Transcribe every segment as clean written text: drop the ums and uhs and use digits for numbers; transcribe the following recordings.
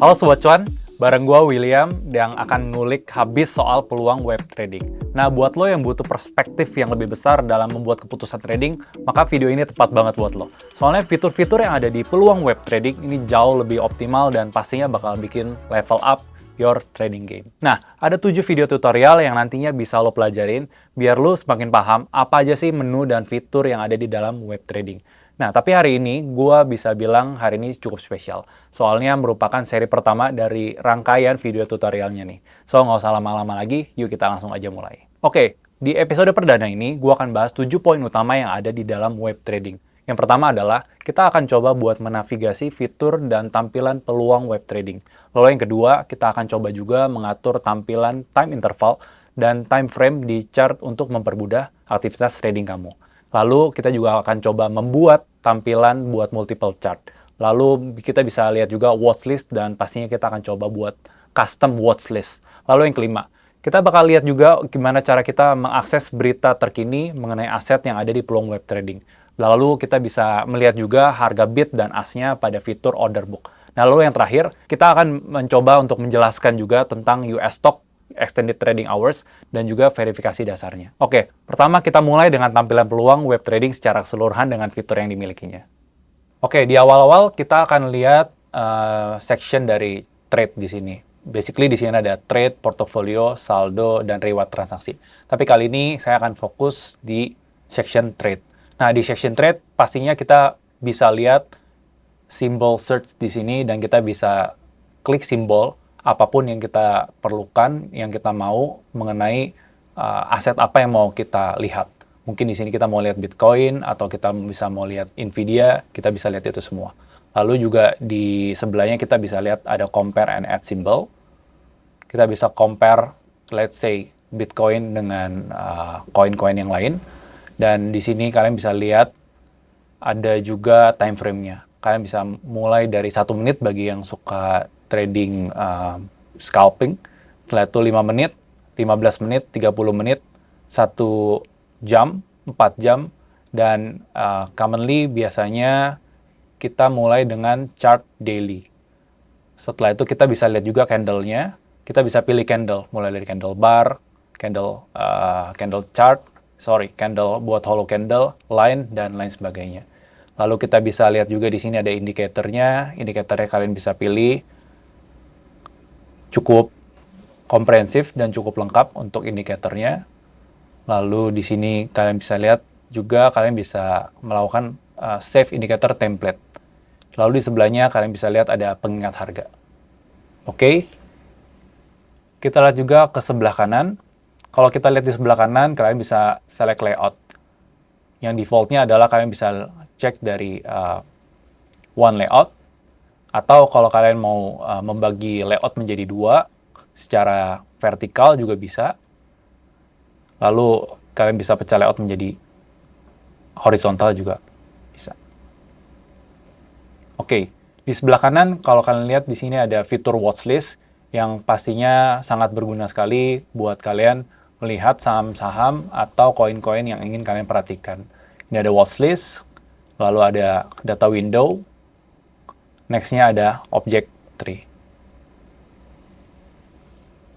Halo Sobat Cuan, bareng gue William yang akan ngulik habis soal peluang web trading. Nah, buat lo yang butuh perspektif yang lebih besar dalam membuat keputusan trading, maka video ini tepat banget buat lo. Soalnya fitur-fitur yang ada di peluang web trading ini jauh lebih optimal dan pastinya bakal bikin level up your trading game. Nah, ada 7 video tutorial yang nantinya bisa lo pelajarin biar lo semakin paham apa aja sih menu dan fitur yang ada di dalam web trading. Nah, tapi hari ini gue bisa bilang hari ini cukup spesial. Soalnya merupakan seri pertama dari rangkaian video tutorialnya nih. So, nggak usah lama-lama lagi, yuk kita langsung aja mulai. Oke, di episode perdana ini, gue akan bahas 7 poin utama yang ada di dalam web trading. Yang pertama adalah, kita akan coba buat menavigasi fitur dan tampilan peluang web trading. Lalu yang kedua, kita akan coba juga mengatur tampilan time interval dan time frame di chart untuk mempermudah aktivitas trading kamu. Lalu kita juga akan coba membuat tampilan buat multiple chart. Lalu kita bisa lihat juga watchlist dan pastinya kita akan coba buat custom watchlist. Lalu yang kelima, kita bakal lihat juga gimana cara kita mengakses berita terkini mengenai aset yang ada di peluang web trading. Lalu kita bisa melihat juga harga bid dan as-nya pada fitur order book. Nah, lalu yang terakhir, kita akan mencoba untuk menjelaskan juga tentang US stock extended trading hours, dan juga verifikasi dasarnya. Oke, pertama kita mulai dengan tampilan peluang web trading secara keseluruhan dengan fitur yang dimilikinya. Oke, di awal-awal kita akan lihat section dari trade di sini. Basically di sini ada trade, portofolio, saldo, dan reward transaksi. Tapi kali ini saya akan fokus di section trade. Nah, di section trade pastinya kita bisa lihat simbol search di sini dan kita bisa klik simbol apapun yang kita perlukan, yang kita mau mengenai aset apa yang mau kita lihat. Mungkin di sini kita mau lihat Bitcoin, atau kita bisa mau lihat Nvidia, kita bisa lihat itu semua. Lalu juga di sebelahnya kita bisa lihat ada compare and add symbol. Kita bisa compare, let's say, Bitcoin dengan koin-koin yang lain. Dan di sini kalian bisa lihat ada juga time frame-nya. Kalian bisa mulai dari 1 menit bagi yang suka trading scalping, setelah itu 5 menit, 15 menit, 30 menit, 1 jam, 4 jam, dan commonly biasanya kita mulai dengan chart daily. Setelah itu kita bisa lihat juga candle-nya, kita bisa pilih candle, mulai dari candle bar, candle candle buat hollow candle, line, dan lain sebagainya. Lalu kita bisa lihat juga di sini ada indikatornya kalian bisa pilih. Cukup komprehensif dan cukup lengkap untuk indikatornya. Lalu di sini kalian bisa lihat juga kalian bisa melakukan save indicator template. Lalu di sebelahnya kalian bisa lihat ada pengingat harga. Oke. Kita lihat juga ke sebelah kanan. Kalau kita lihat di sebelah kanan, kalian bisa select layout. Yang defaultnya adalah kalian bisa cek dari one layout. Atau kalau kalian mau membagi layout menjadi 2, secara vertikal juga bisa. Lalu kalian bisa pecah layout menjadi horizontal juga bisa. Oke, di sebelah kanan kalau kalian lihat di sini ada fitur watchlist yang pastinya sangat berguna sekali buat kalian melihat saham-saham atau koin-koin yang ingin kalian perhatikan. Ini ada watchlist, lalu ada data window, next-nya ada object tree.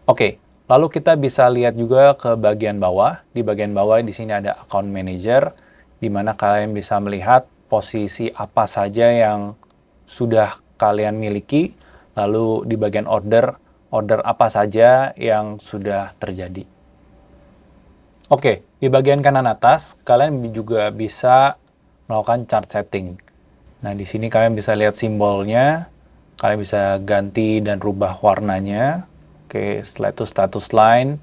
Oke, lalu kita bisa lihat juga ke bagian bawah. Di bagian bawah di sini ada account manager, di mana kalian bisa melihat posisi apa saja yang sudah kalian miliki. Lalu di bagian order apa saja yang sudah terjadi. Oke, di bagian kanan atas, kalian juga bisa melakukan chart setting. Nah, di sini kalian bisa lihat simbolnya, kalian bisa ganti dan rubah warnanya. Oke, setelah itu status line,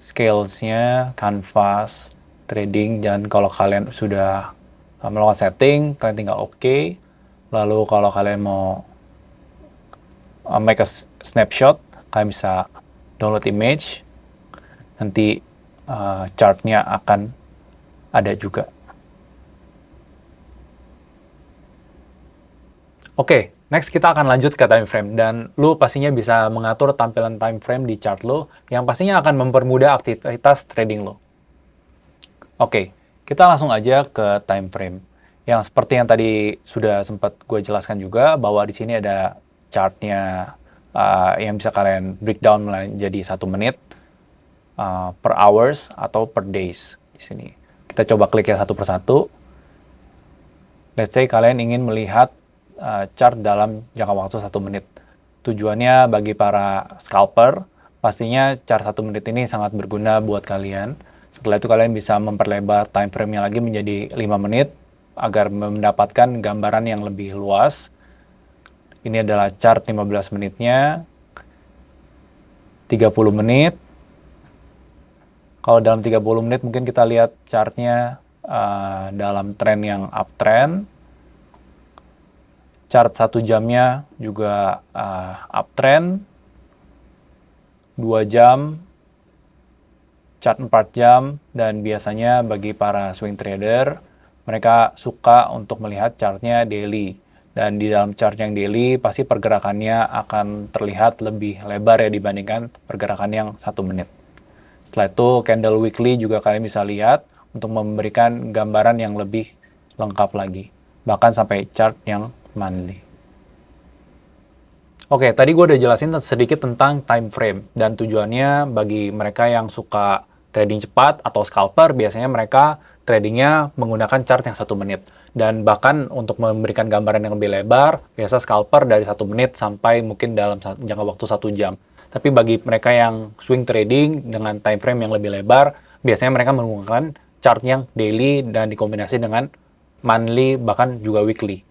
scales-nya, canvas, trading, dan kalau kalian sudah melakukan setting, kalian tinggal oke. Lalu kalau kalian mau make a snapshot, kalian bisa download image, nanti chart-nya akan ada juga. Oke, next kita akan lanjut ke time frame, dan lu pastinya bisa mengatur tampilan time frame di chart lu yang pastinya akan mempermudah aktivitas trading lu. Oke, kita langsung aja ke time frame. Yang seperti yang tadi sudah sempat gue jelaskan juga, bahwa di sini ada chartnya yang bisa kalian breakdown menjadi 1 menit, per hours, atau per days. Di sini kita coba klik ya satu persatu. Let's say kalian ingin melihat chart dalam jangka waktu 1 menit. Tujuannya bagi para scalper, pastinya chart 1 menit ini sangat berguna buat kalian. Setelah itu kalian bisa memperlebar time frame-nya lagi menjadi 5 menit agar mendapatkan gambaran yang lebih luas. Ini adalah chart 15 menitnya, 30 menit. Kalau dalam 30 menit mungkin kita lihat chartnya dalam tren yang uptrend. Chart 1 jamnya juga uptrend. 2 jam, chart 4 jam, dan biasanya bagi para swing trader, mereka suka untuk melihat chartnya daily. Dan di dalam chart yang daily, pasti pergerakannya akan terlihat lebih lebar ya dibandingkan pergerakan yang 1 menit. Setelah itu, candle weekly juga kalian bisa lihat untuk memberikan gambaran yang lebih lengkap lagi. Bahkan sampai chart yang monthly. Oke, tadi gue udah jelasin sedikit tentang time frame. Dan tujuannya bagi mereka yang suka trading cepat atau scalper, biasanya mereka tradingnya menggunakan chart yang 1 menit. Dan bahkan untuk memberikan gambaran yang lebih lebar, biasa scalper dari 1 menit sampai mungkin dalam jangka waktu 1 jam. Tapi bagi mereka yang swing trading dengan time frame yang lebih lebar, biasanya mereka menggunakan chart yang daily dan dikombinasi dengan monthly bahkan juga weekly.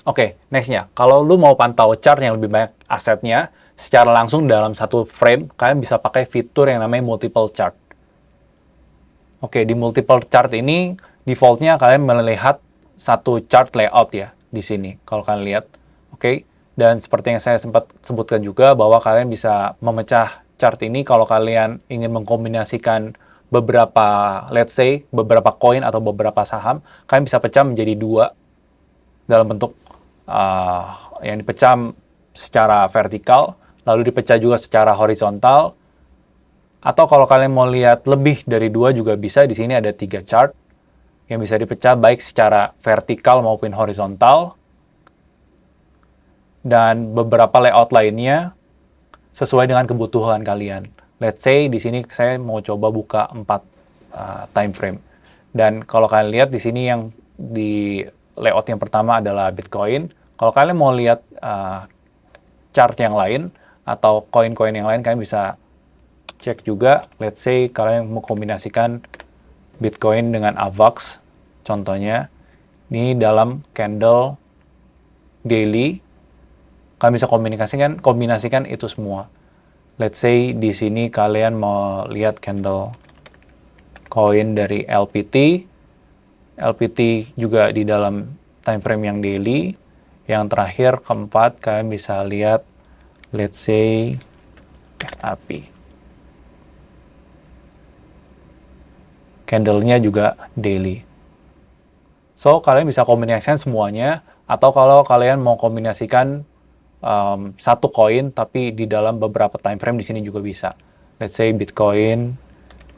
Oke, nextnya, kalau lu mau pantau chart yang lebih banyak asetnya secara langsung dalam satu frame, kalian bisa pakai fitur yang namanya multiple chart. Oke, di multiple chart ini defaultnya kalian melihat satu chart layout ya di sini. Kalau kalian lihat, oke. Dan seperti yang saya sempat sebutkan juga bahwa kalian bisa memecah chart ini kalau kalian ingin mengkombinasikan beberapa, let's say, beberapa koin atau beberapa saham, kalian bisa pecah menjadi 2 dalam bentuk yang dipecah secara vertikal, lalu dipecah juga secara horizontal. Atau kalau kalian mau lihat lebih dari 2 juga bisa. Di sini ada 3 chart yang bisa dipecah baik secara vertikal maupun horizontal. Dan beberapa layout lainnya sesuai dengan kebutuhan kalian. Let's say di sini saya mau coba buka 4 time frame. Dan kalau kalian lihat di sini yang di layout yang pertama adalah Bitcoin. Kalau kalian mau lihat chart yang lain atau koin-koin yang lain, kalian bisa cek juga. Let's say kalian mau kombinasikan Bitcoin dengan AVAX, contohnya. Ini dalam candle daily, kalian bisa kombinasikan itu semua. Let's say di sini kalian mau lihat candle koin dari LPT. LPT juga di dalam time frame yang daily. Yang terakhir, keempat, kalian bisa lihat, let's say, SAP. Candle-nya juga daily. So, kalian bisa kombinasikan semuanya, atau kalau kalian mau kombinasikan satu koin, tapi di dalam beberapa time frame di sini juga bisa. Let's say Bitcoin,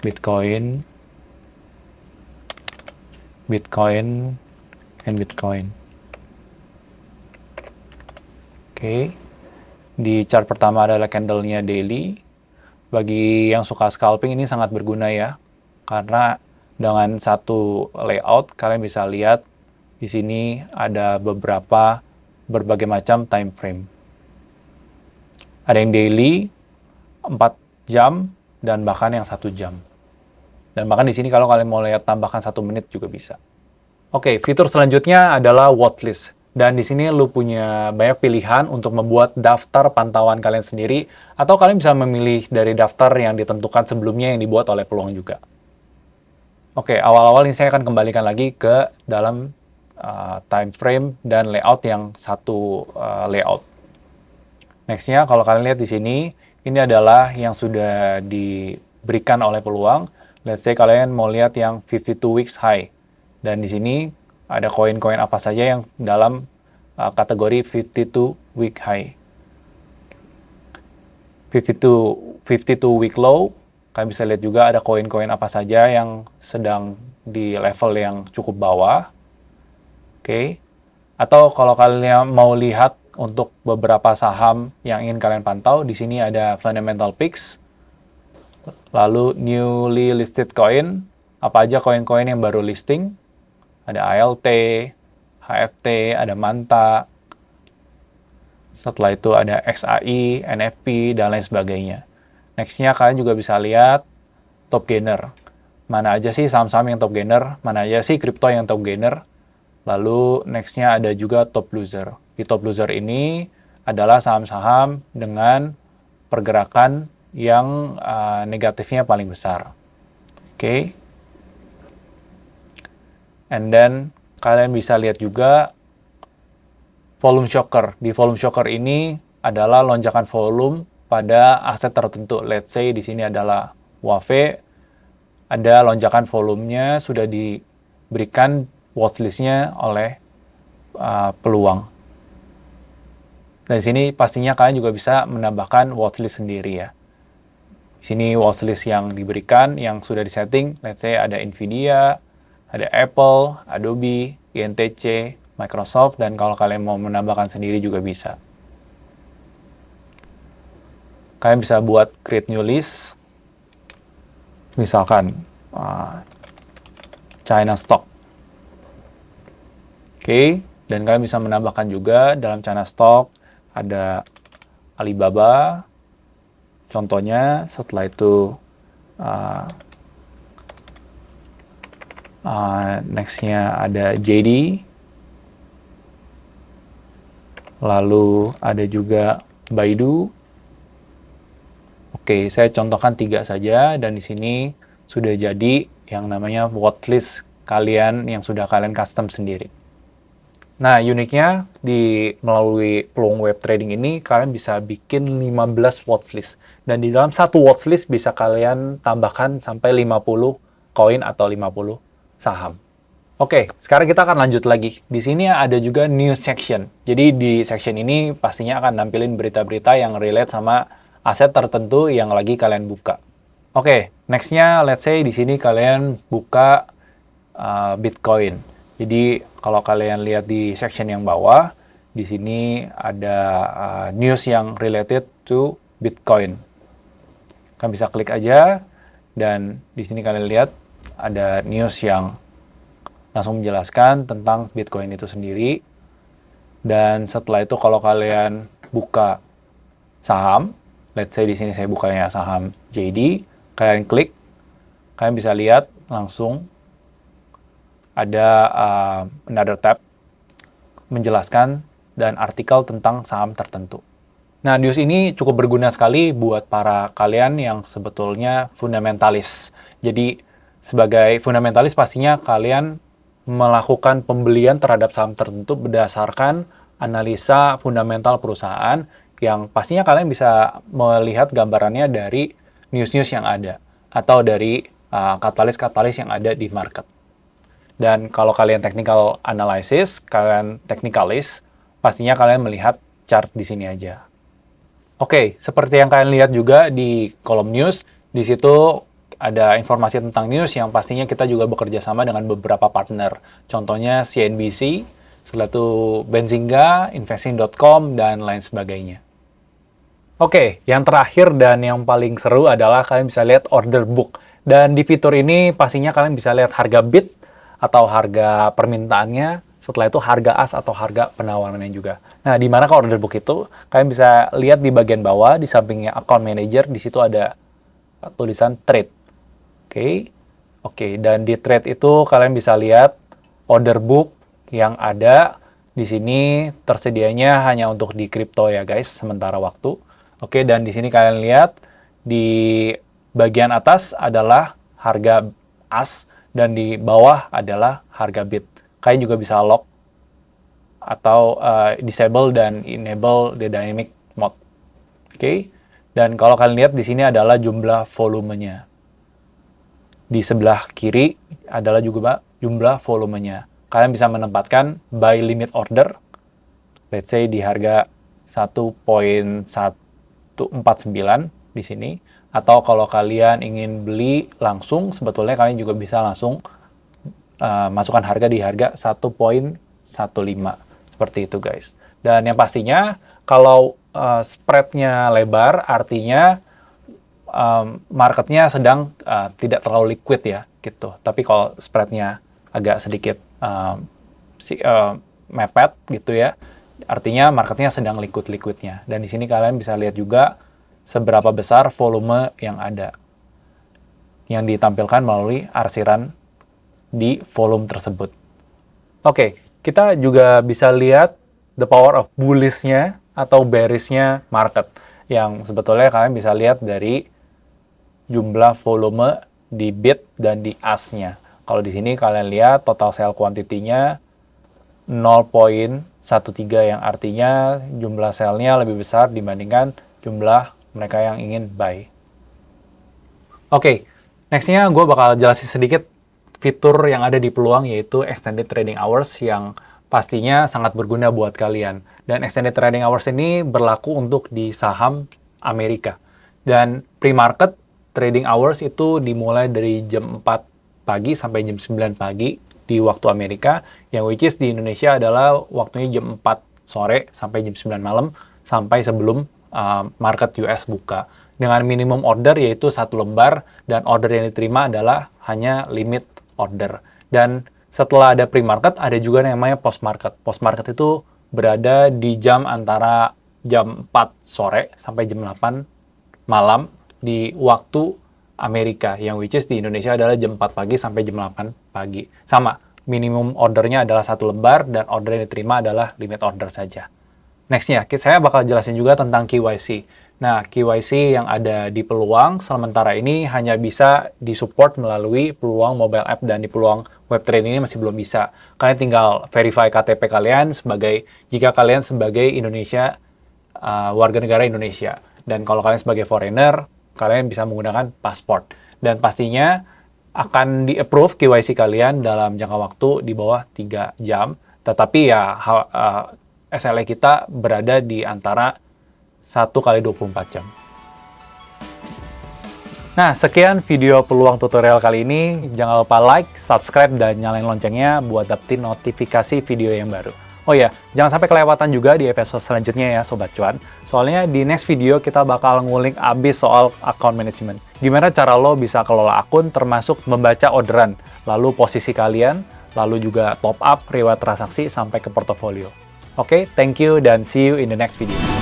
Bitcoin, Bitcoin, and Bitcoin. Oke, di chart pertama adalah candle-nya daily. Bagi yang suka scalping ini sangat berguna ya, karena dengan satu layout kalian bisa lihat di sini ada berbagai macam time frame. Ada yang daily, 4 jam, dan bahkan yang 1 jam. Dan bahkan di sini kalau kalian mau lihat tambahkan 1 menit juga bisa. Oke, fitur selanjutnya adalah watchlist. Dan di sini lu punya banyak pilihan untuk membuat daftar pantauan kalian sendiri, atau kalian bisa memilih dari daftar yang ditentukan sebelumnya yang dibuat oleh peluang juga. Oke, awal-awal ini saya akan kembalikan lagi ke dalam time frame dan layout yang satu layout. Nextnya, kalau kalian lihat di sini, ini adalah yang sudah diberikan oleh peluang. Let's say kalian mau lihat yang 52 weeks high. Dan di sini ada koin-koin apa saja yang dalam kategori 52 week high. 52 week low, kalian bisa lihat juga ada koin-koin apa saja yang sedang di level yang cukup bawah. Oke. Atau kalau kalian mau lihat untuk beberapa saham yang ingin kalian pantau. Di sini ada fundamental picks, lalu newly listed coin, apa aja koin-koin yang baru listing. Ada ALT, HFT, ada Manta. Setelah itu ada XAI, NFP, dan lain sebagainya. Next-nya kalian juga bisa lihat top gainer. Mana aja sih saham-saham yang top gainer, mana aja sih kripto yang top gainer. Lalu next-nya ada juga top loser. Di top loser ini adalah saham-saham dengan pergerakan yang negatifnya paling besar. Oke. And then kalian bisa lihat juga volume shocker. Di volume shocker ini adalah lonjakan volume pada aset tertentu. Let's say di sini adalah WAVE, ada lonjakan volumenya sudah diberikan watchlist-nya oleh peluang. Dan di sini pastinya kalian juga bisa menambahkan watchlist sendiri ya. Di sini watchlist yang diberikan, yang sudah disetting, let's say ada Nvidia, ada Apple, Adobe, INTC, Microsoft, dan kalau kalian mau menambahkan sendiri juga bisa. Kalian bisa buat create new list, misalkan China stock. Oke, dan kalian bisa menambahkan juga dalam China stock ada Alibaba, contohnya. Setelah itu next-nya ada JD, lalu ada juga Baidu. Oke, saya contohkan 3 saja, dan di sini sudah jadi yang namanya watchlist kalian yang sudah kalian custom sendiri. Nah, uniknya melalui peluang web trading ini, kalian bisa bikin 15 watchlist. Dan di dalam satu watchlist bisa kalian tambahkan sampai 50 koin atau 50 saham. Oke, sekarang kita akan lanjut lagi. Di sini ada juga news section. Jadi di section ini pastinya akan nampilin berita-berita yang relate sama aset tertentu yang lagi kalian buka. Oke, next-nya let's say di sini kalian buka Bitcoin. Jadi kalau kalian lihat di section yang bawah, di sini ada news yang related to Bitcoin. Kalian bisa klik aja, dan di sini kalian lihat ada news yang langsung menjelaskan tentang Bitcoin itu sendiri. Dan setelah itu kalau kalian buka saham, let's say di sini saya bukanya saham JD, kalian klik, kalian bisa lihat langsung ada another tab menjelaskan dan artikel tentang saham tertentu. Nah, news ini cukup berguna sekali buat para kalian yang sebetulnya fundamentalis. Jadi, sebagai fundamentalis pastinya kalian melakukan pembelian terhadap saham tertentu berdasarkan analisa fundamental perusahaan yang pastinya kalian bisa melihat gambarannya dari news-news yang ada atau dari katalis-katalis yang ada di market. Dan kalau kalian technical analysis, kalian technicalis, pastinya kalian melihat chart di sini aja. Oke, seperti yang kalian lihat juga di kolom news, di situ ada informasi tentang news yang pastinya kita juga bekerja sama dengan beberapa partner. Contohnya CNBC, setelah itu Benzinga, Investing.com, dan lain sebagainya. Oke, yang terakhir dan yang paling seru adalah kalian bisa lihat order book. Dan di fitur ini pastinya kalian bisa lihat harga bid atau harga permintaannya, setelah itu harga as atau harga penawarannya juga. Nah, di manakah order book itu? Kalian bisa lihat di bagian bawah, di sampingnya account manager, di situ ada tulisan trade. Oke, dan di trade itu kalian bisa lihat order book yang ada di sini tersedianya hanya untuk di kripto ya guys, sementara waktu. Oke, dan di sini kalian lihat di bagian atas adalah harga as, dan di bawah adalah harga bid. Kalian juga bisa lock atau disable dan enable the dynamic mode. Oke. Dan kalau kalian lihat di sini adalah jumlah volumenya. Di sebelah kiri adalah juga jumlah volumenya. Kalian bisa menempatkan buy limit order. Let's say di harga 1.149 di sini. Atau kalau kalian ingin beli langsung, sebetulnya kalian juga bisa langsung masukkan harga di harga 1.15. Seperti itu guys. Dan yang pastinya, kalau spread-nya lebar, artinya marketnya sedang tidak terlalu liquid ya, gitu. Tapi kalau spread-nya agak sedikit mepet gitu ya, artinya marketnya sedang liquid-liquidnya. Dan di sini kalian bisa lihat juga seberapa besar volume yang ada, yang ditampilkan melalui arsiran di volume tersebut. Oke, kita juga bisa lihat the power of bullish-nya atau bearish-nya market, yang sebetulnya kalian bisa lihat dari jumlah volume di bid dan di ask-nya. Kalau di sini kalian lihat total sell quantity-nya 0,13, yang artinya jumlah sell-nya lebih besar dibandingkan jumlah mereka yang ingin buy. Oke, next-nya gue bakal jelasin sedikit fitur yang ada di peluang, yaitu extended trading hours, yang pastinya sangat berguna buat kalian. Dan extended trading hours ini berlaku untuk di saham Amerika. Dan pre-market trading hours itu dimulai dari jam 4 pagi sampai jam 9 pagi di waktu Amerika, yang which is di Indonesia adalah waktunya jam 4 sore sampai jam 9 malam, sampai sebelum market US buka. Dengan minimum order yaitu 1 lembar, dan order yang diterima adalah hanya limit order. Dan setelah ada pre-market, ada juga yang namanya post-market. Post-market itu berada di jam antara jam 4 sore sampai jam 8 malam di waktu Amerika, yang which is di Indonesia adalah jam 4 pagi sampai jam 8 pagi. Sama, minimum ordernya adalah 1 lembar, dan order yang diterima adalah limit order saja. Next-nya, saya bakal jelasin juga tentang KYC. Nah, KYC yang ada di peluang sementara ini hanya bisa disupport melalui peluang mobile app, dan di peluang web trading ini masih belum bisa. Kalian tinggal verify KTP kalian jika kalian sebagai Indonesia, warga negara Indonesia. Dan kalau kalian sebagai foreigner, kalian bisa menggunakan pasport. Dan pastinya akan di-approve KYC kalian dalam jangka waktu di bawah 3 jam. Tetapi ya SLA kita berada di antara 1 kali 24 jam. Nah, sekian video peluang tutorial kali ini. Jangan lupa like, subscribe, dan nyalain loncengnya buat dapetin notifikasi video yang baru. Oh ya, jangan sampai kelewatan juga di episode selanjutnya ya Sobat Cuan. Soalnya di next video kita bakal ngulik abis soal account management. Gimana cara lo bisa kelola akun termasuk membaca orderan, lalu posisi kalian, lalu juga top up, riwayat transaksi, sampai ke portofolio. Oke, thank you dan see you in the next video.